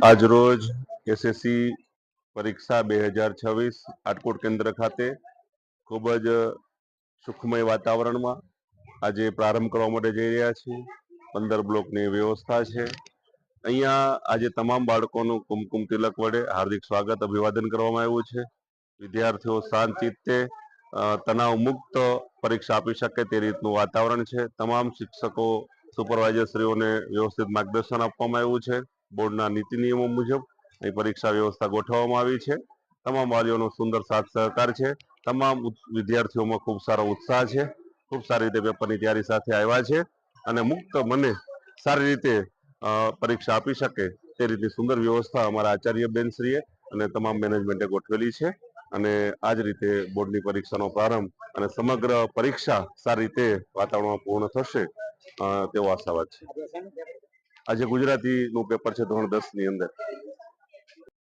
આજ રોજ એસએસસી પરીક્ષા 2026 આટકોટ કેન્દ્ર ખાતે ખૂબ જ સુખમય વાતાવરણમાં આજે પ્રારંભ કરવા માટે જઈ રહ્યા છીએ। 15 બ્લોકની વ્યવસ્થા છે। અહીંયા આજે તમામ બાળકોનું કુમકુમ તિલક વડે હાર્દિક સ્વાગત અભિવાદન કરવામાં આવ્યું છે। વિદ્યાર્થીઓ શાંત ચિત્તે તણાવ મુક્ત પરીક્ષા આપી શકે તે રીતનું વાતાવરણ છે। તમામ શિક્ષકો સુપરવાઇઝરશ્રીઓને વ્યવસ્થિત માર્ગદર્શન આપવામાં આવ્યું છે। બોર્ડના નીતિ નિયમો મુજબ અહીં પરીક્ષા વ્યવસ્થા ગોઠવવામાં આવી છે। તમામ વાલીઓનો સુંદર સાથ સહકાર છે। તમામ વિદ્યાર્થીઓમાં ખૂબ સારો ઉત્સાહ છે। ખૂબ સારી રીતે પેપરની તૈયારી સાથે આવ્યા છે અને મુક્ત મને સારી રીતે પરીક્ષા આપી શકે તે રીતની સુંદર વ્યવસ્થા અમારા આચાર્યબેનશ્રીએ અને તમામ મેનેજમેન્ટે ગોઠવેલી છે અને આ જ રીતે બોર્ડની પરીક્ષાનો પ્રારંભ અને સમગ્ર પરીક્ષા સારી રીતે વાતાવરણમાં પૂર્ણ થશે તેવો આશાવાદ છે। આજે ગુજરાતીનું પેપર છે ધોરણ 10 ની અંદર।